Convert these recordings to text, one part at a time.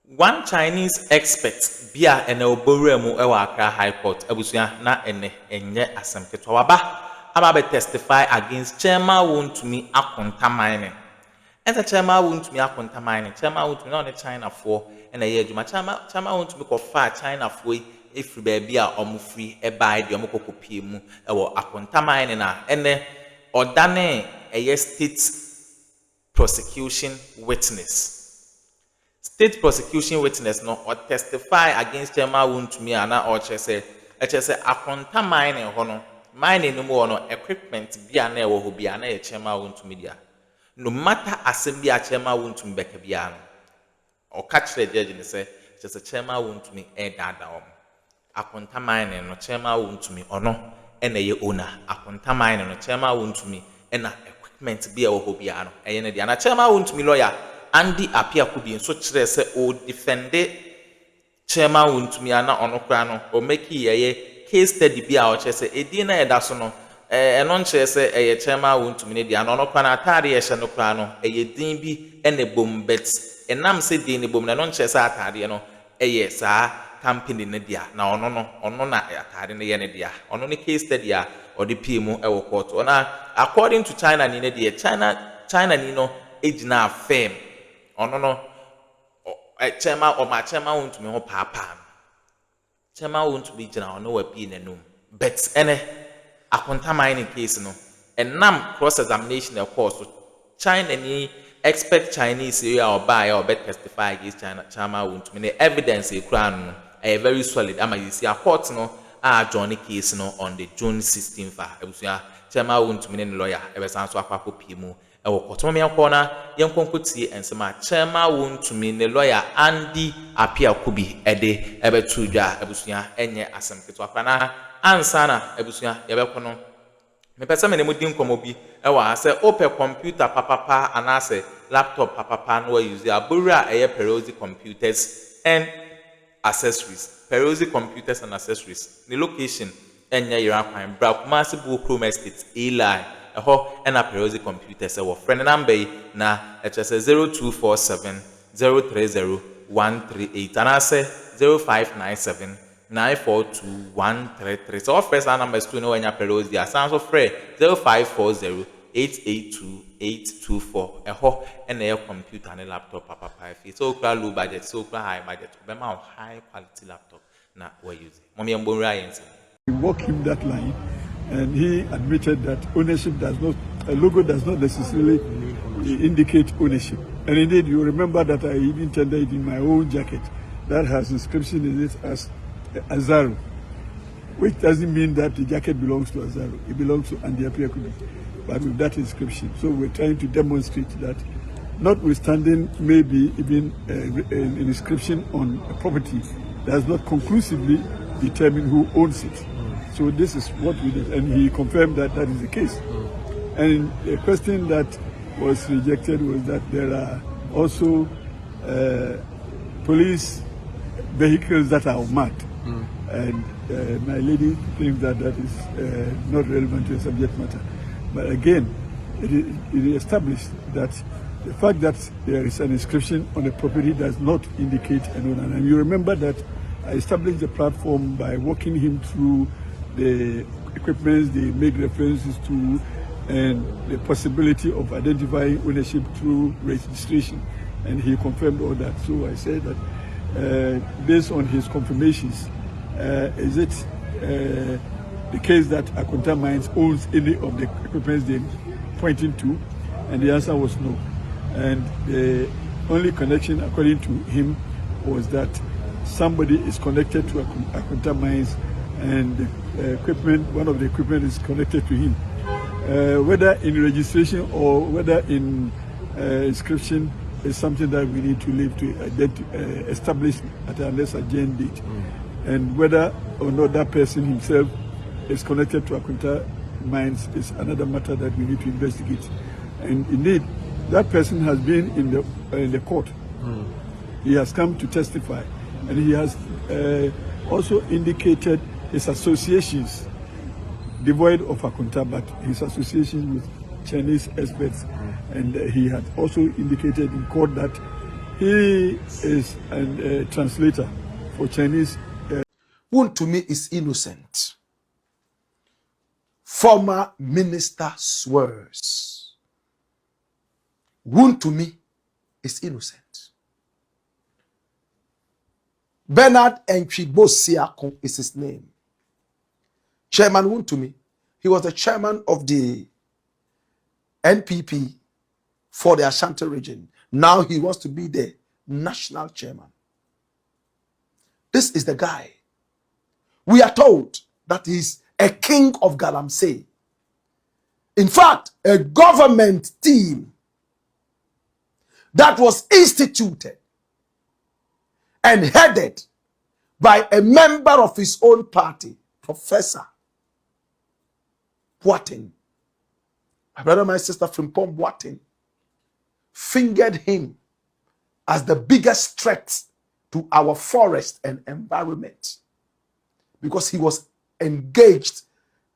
One Chinese expert, Bia and Oboremu Ewakra High Court, Ebusia na enye asemketo waba, aba testify against Chairman Wontumi akonta mining. And the Chairman Wontumi akonta mining, Chairman Wontumi na China for and a year Juma Chairman Wontumi ko fa China for if baby a free e buy the omoko kopie mu ewo akonta mining na ene odane a state prosecution witness. State prosecution witness no or testify against Chairman Wontumi ana or say akonta mining hono mining no more no equipment bia na ewo ho bia na Chairman Wontumi dia no matter assembly a Chairman Wontumi beka bia no or catch the judge and say just Chairman Wontumi dada akonta mining no Chairman Wontumi ono ena ye owner akonta mining no Chairman Wontumi ena equipment bia ewo ho bia no eye na dia na Chairman Wontumi lawyer Andi apia kubi so kire se o defende Chairman Wontumi ana ono kra no o make ye case study bia o kire se edi na eda so no eno nkire se eye Chairman Wontumi ne dia no ono kra na atade ye hye no kra no eye din bi ene bom bet enam se din ne bom na no nkire se atade no eye saa company ne dia na ono na atade ne ye ne dia ono ne case study a o de pmu e wo court ona according to China ni ne dia China ni no ejina firm ono no Chairman Wontumi ho papa Chairman Wontumi jina ono wa bi nanum but ene akonta mining case no enam cross examination of course China ni expert Chinese area or buy or bet testify against Chairman Wontumi the evidence e kura no very solid ama you see a court no johnny case no on the June 16th ebusia Chairman Wontumi ne lawyer ebesan so akwa kopie mu ewo kotomo me akona yenkonkotie ensema Chairman Wontumi ne lawyer Andi apia kubi ede ebetu dwa ebusuya enye asemketo akana ansana ebusuya yebekono me pese me ne mudi nkomo bi ewa se open computer papapa anase laptop papapa no use abura eye Pr0sècut computers and accessories Pr0sècut computers and accessories the location enye yirakwan bra kumasi bu Chrome estate eli eho ena Pr0sècut computers ewo friend number na HSS 0247 030 138 and I say 0597 942 133 so first numbers to know when your Pr0sècut sounds of free 0540 882 824 eho ena your computer and laptop papa so low budget so high budget be ma high quality laptop na we use mommy mbonra yense we walk him that line. And he admitted that ownership does not, a logo does not necessarily indicate ownership. And indeed, you remember that I even tendered in my own jacket that has inscription in it as Azaro, which doesn't mean that the jacket belongs to Azaro. It belongs to Andi Apia Kubi, but with that inscription. So we're trying to demonstrate that, notwithstanding maybe even an inscription on a property does not conclusively determine who owns it. So this is what we did, and he confirmed that that is the case. And the question that was rejected was that there are also police vehicles that are marked. And my lady claims that that is not relevant to the subject matter. But again, it established that the fact that there is an inscription on a property does not indicate an owner. And you remember that I established the platform by walking him through the equipments they make references to and the possibility of identifying ownership through registration, and he confirmed all that. So I said that based on his confirmations, is it the case that Akonta Mines owns any of the equipments they're pointing to? And the answer was no. And the only connection according to him was that somebody is connected to Akonta Mines and the equipment, one of the equipment is connected to him. Whether in registration or whether in inscription is something that we need to leave to establish at a lesser date. And whether or not that person himself is connected to Akonta Mines is another matter that we need to investigate. And indeed, that person has been in the court. He has come to testify, and he has also indicated his associations, devoid of Akonta, but his association with Chinese experts. And he had also indicated in court that He is a translator for Chinese. Wontumi is innocent. Former minister swears. Wontumi is innocent. Bernard Xpósè is his name. Chairman Wontumi, he was the chairman of the NPP for the Ashanti region. Now he wants to be the national chairman. This is the guy. We are told that he's a king of Galamsey. In fact, a government team that was instituted and headed by a member of his own party, Professor Boateng. My brother, my sister, Frimpong Boateng fingered him as the biggest threat to our forest and environment because he was engaged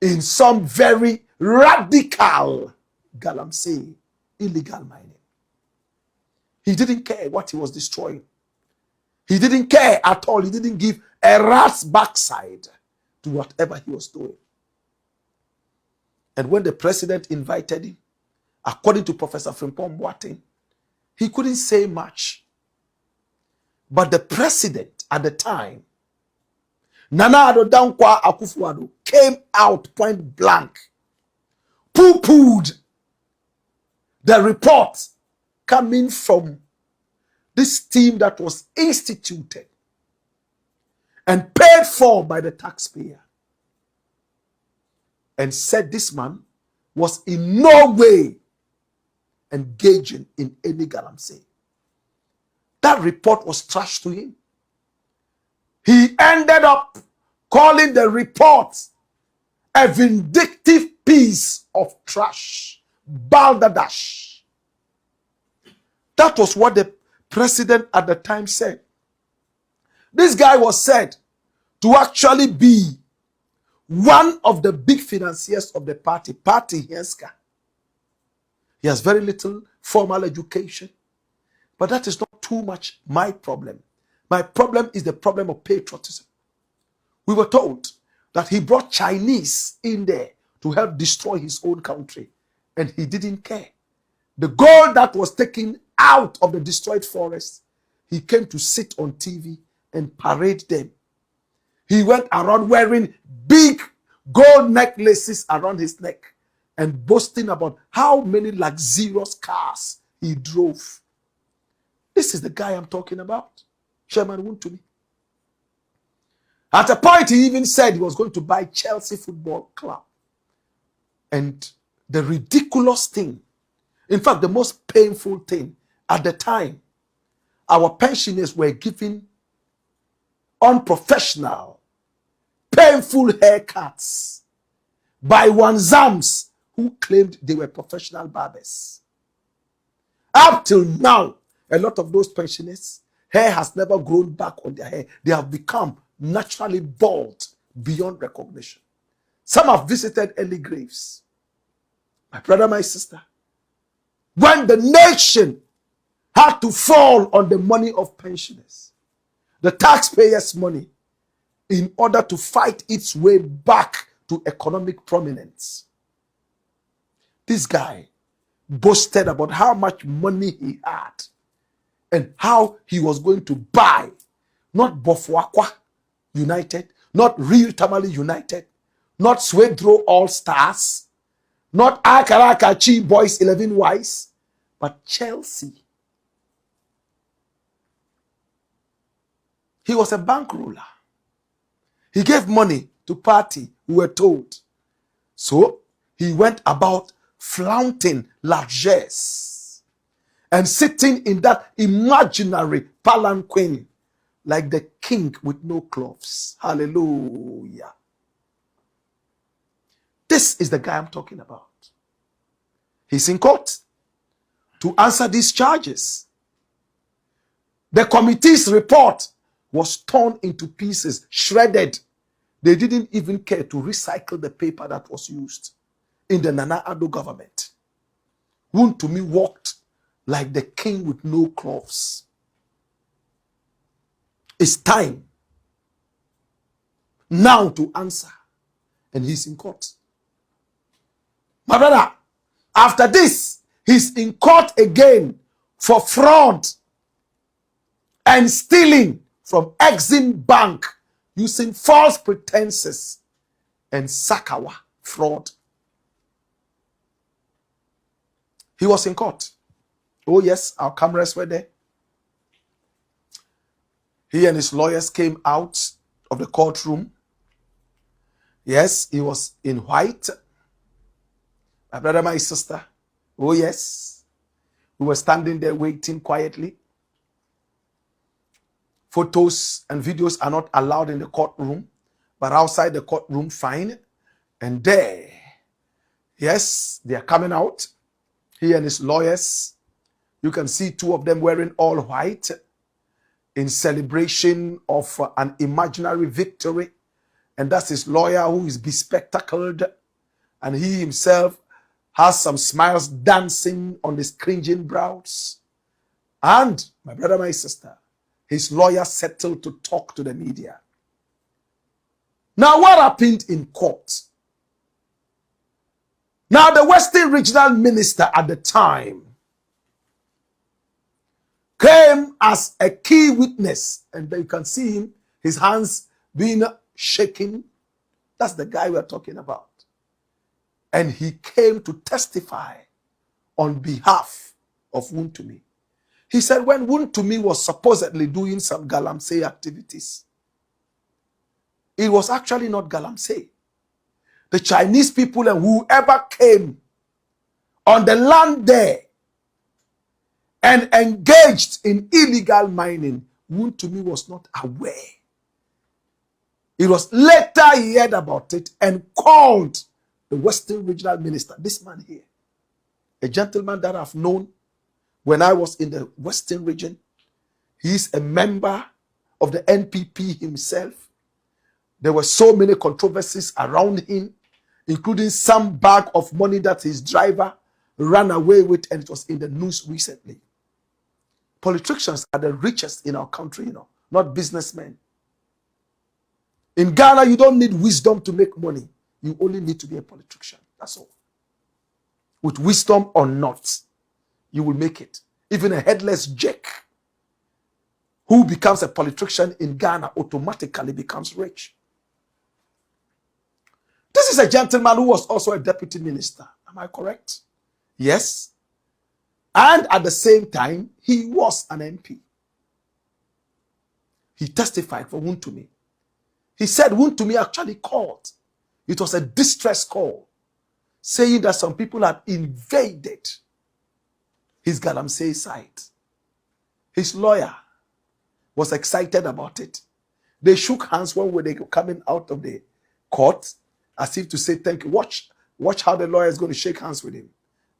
in some very radical Galamsey illegal mining. He didn't care what he was destroying. He didn't care at all. He didn't give a rat's backside to whatever he was doing. And when the president invited him, according to Professor Frimpong Boateng, he couldn't say much. But the president at the time, Nana Addo Dankwa Akufo-Addo, came out point blank, poo-pooed the report coming from this team that was instituted and paid for by the taxpayer, and said this man was in no way engaging in any Galamsey. That report was trashed to him. He ended up calling the report a vindictive piece of trash, balderdash. That was what the president at the time said. This guy was said to actually be one of the big financiers of the party Henska. He has very little formal education, but that is not too much my problem. My problem is the problem of patriotism. We were told that he brought Chinese in there to help destroy his own country, and he didn't care. The gold that was taken out of the destroyed forest, he came to sit on TV and parade them. He went around wearing big gold necklaces around his neck and boasting about how many luxurious cars he drove. This is the guy I'm talking about, Chairman Wontumi. At a point, he even said he was going to buy Chelsea Football Club. And the ridiculous thing, in fact, the most painful thing, at the time, our pensioners were given unprofessional, painful haircuts by wanzams who claimed they were professional barbers. Up till now, a lot of those pensioners, hair has never grown back on their hair. They have become naturally bald beyond recognition. Some have visited early graves. My brother, my sister, when the nation had to fall on the money of pensioners, the taxpayers' money, in order to fight its way back to economic prominence, this guy boasted about how much money he had and how he was going to buy not Bofuakwa United, not Real Tamale United, not Swedro All Stars, not Akarakachi Boys 11 Wise, but Chelsea. He was a bank ruler. He gave money to party, we were told. So he went about flaunting largesse and sitting in that imaginary palanquin like the king with no clothes. Hallelujah. This is the guy I'm talking about. He's in court to answer these charges. The committee's report was torn into pieces, shredded. They didn't even care to recycle the paper that was used in the Nana Addo government. Wontumi walked like the king with no clothes. It's time now to answer. And he's in court. My brother, after this, he's in court again for fraud and stealing from Exim Bank using false pretenses and Sakawa fraud. He was in court. Oh yes, our cameras were there. He and his lawyers came out of the courtroom. Yes, he was in white. My brother, my sister. Oh yes. We were standing there waiting quietly. Photos and videos are not allowed in the courtroom, but outside the courtroom, fine. And there, yes, they are coming out. He and his lawyers. You can see two of them wearing all white in celebration of an imaginary victory. And that's his lawyer who is bespectacled. And he himself has some smiles dancing on his cringing brows. And my brother, my sister, his lawyer settled to talk to the media. Now, what happened in court? Now, the Western Regional Minister at the time came as a key witness. And you can see him, his hands being shaking. That's the guy we're talking about. And he came to testify on behalf of Wontumi. He said when Wontumi was supposedly doing some galamsey activities, it was actually not galamsey. The Chinese people and whoever came on the land there and engaged in illegal mining, Wontumi was not aware. It was later he heard about it and called the Western Regional Minister, this man here, a gentleman that I've known when I was in the Western region. He's a member of the NPP himself. There were so many controversies around him, including some bag of money that his driver ran away with, and it was in the news recently. Politicians are the richest in our country, not businessmen. In Ghana, you don't need wisdom to make money. You only need to be a politician. That's all. With wisdom or not, you will make it. Even a headless jack who becomes a politician in Ghana automatically becomes rich. This is a gentleman who was also a deputy minister. Am I correct? Yes. And at the same time, he was an MP. He testified for Wontumi. He said Wontumi actually called. It was a distress call, saying that some people had invaded his galamsey site. His lawyer was excited about it. They shook hands when they were coming out of the court, as if to say thank you. Watch how the lawyer is going to shake hands with him.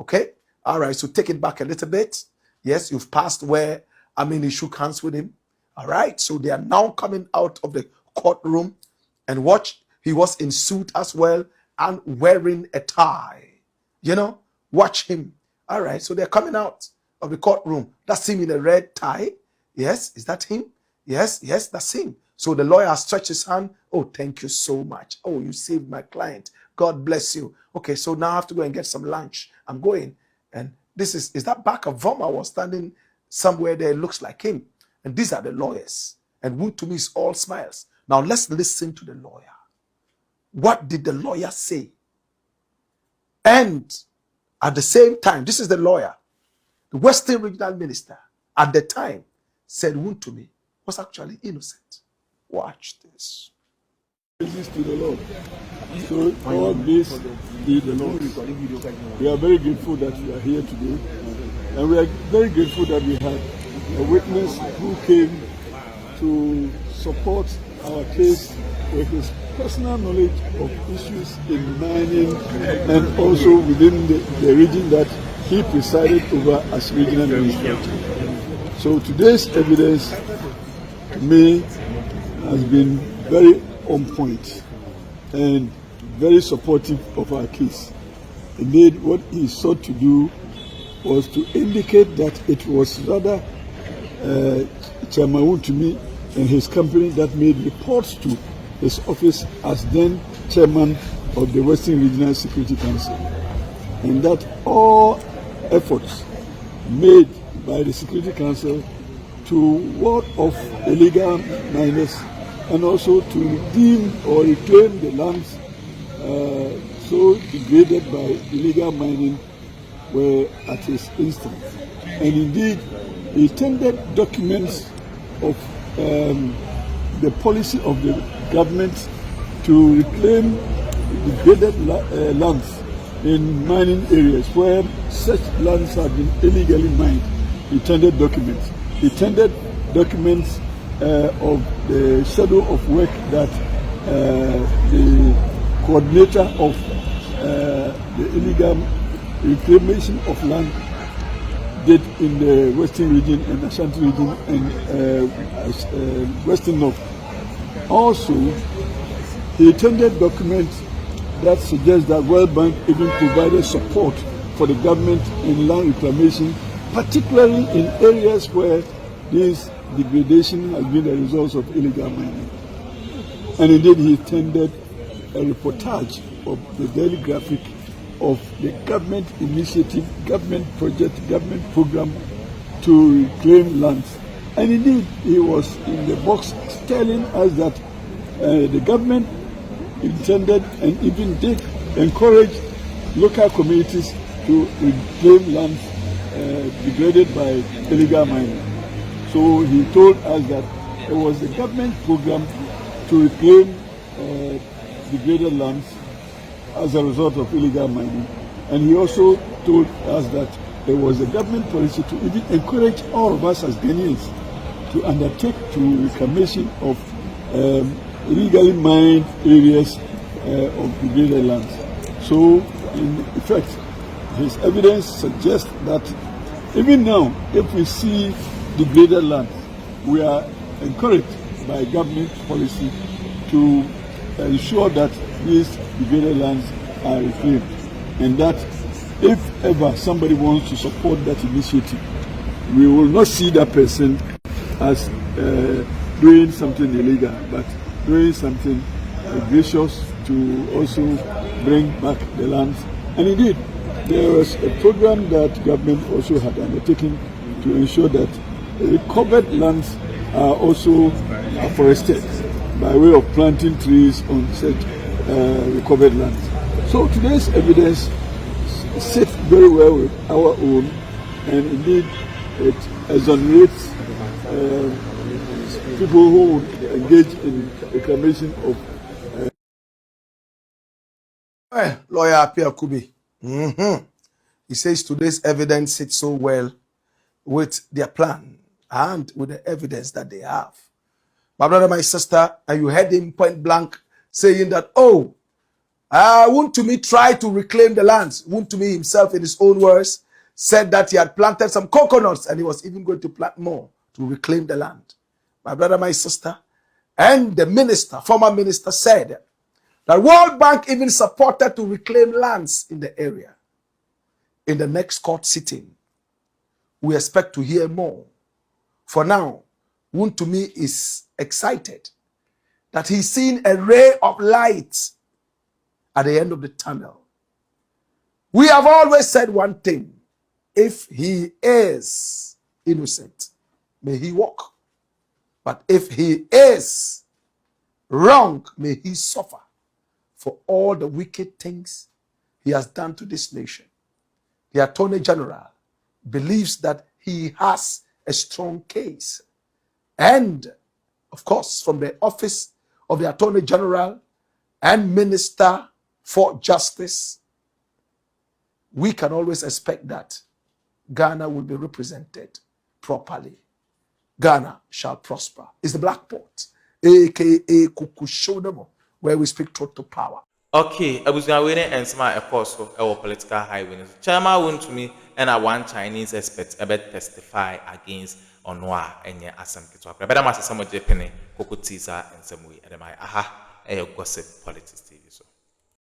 Okay? All right, so take it back a little bit. Yes, you've passed where, he shook hands with him. All right, so they are now coming out of the courtroom, and watch, he was in suit as well and wearing a tie. Watch him. All right, so they're coming out of the courtroom. That's him in a red tie. Yes, is that him? Yes, that's him. So the lawyer stretched his hand. Oh, thank you so much. Oh, you saved my client. God bless you. Okay, so now I have to go and get some lunch. I'm going. And this is that back of Voma was standing somewhere there. It looks like him. And these are the lawyers. And Wontumi is all smiles. Now let's listen to the lawyer. What did the lawyer say? And at the same time, this is the lawyer. The Western Regional Minister at the time said Wontumi was actually innocent. Watch this. Praises to the Lord. So all this is the Lord. We are very grateful that we are here today. And we are very grateful that we had a witness who came to support our case with his personal knowledge of issues in mining and also within the region that he presided over as regional minister. So today's evidence to me has been very on point and very supportive of our case. Indeed, what he sought to do was to indicate that it was rather Chairman Wontumi and his company that made reports to his office as then chairman of the Western Regional Security Council, and that all efforts made by the Security Council to ward off illegal miners and also to redeem or reclaim the lands so degraded by illegal mining were at his instance. And indeed, he tendered documents of the policy of the government to reclaim degraded lands in mining areas where such lands have been illegally mined. He tendered documents. He tendered documents of the schedule of work that the coordinator of the illegal reclamation of land did in the Western region and Ashanti region and Western North. Also, he tendered documents that suggest that World Bank even provided support for the government in land reclamation, particularly in areas where this degradation has been a result of illegal mining. And indeed, he tendered a reportage of the Daily Graphic of the government initiative, government project, government program to reclaim lands. And indeed, he was in the box telling us that the government intended and even did encourage local communities to reclaim lands degraded by illegal mining. So he told us that it was the government program to reclaim degraded lands as a result of illegal mining. And he also told us that there was a government policy to even encourage all of us as Ghanaians to undertake to reclamation of illegally mined areas of degraded lands. So, in effect, his evidence suggests that even now, if we see degraded land, we are encouraged by government policy to ensure that these degraded lands are reclaimed, and that if ever somebody wants to support that initiative, we will not see that person as doing something illegal, but doing something gracious to also bring back the lands. And indeed, there was a program that government also had undertaken to ensure that recovered lands are also afforested by way of planting trees on such recovered lands. So today's evidence sits very well with our own, and indeed it exonerates people who would engage in reclamation of. Lawyer Pr0sècut. He says today's evidence sits so well with their plan and with the evidence that they have. My brother, my sister, and you heard him point blank saying that, Wontumi tried to reclaim the lands. Wontumi himself, in his own words, said that he had planted some coconuts and he was even going to plant more to reclaim the land. My brother, my sister, and the minister, former minister, said that World Bank even supported to reclaim lands in the area. In the next court sitting, we expect to hear more. For now, Wontumi is excited that he's seen a ray of light at the end of the tunnel. We have always said one thing: if he is innocent, may he walk. But if he is wrong, may he suffer for all the wicked things he has done to this nation. The Attorney General believes that he has a strong case. And, of course, from the office of the Attorney General and Minister for Justice, we can always expect that Ghana will be represented properly. Ghana shall prosper. It's the Blackport, aka Kukushonamo, where we speak truth to power. Okay, I was going to win and smile a course of our political highway. Chairman Wontumi and a one Chinese expert about testify against Onwa and your Assembly. But I'm asking some of Japan, Kokutiza, and some way. And my aha, a gossip politics TV. So.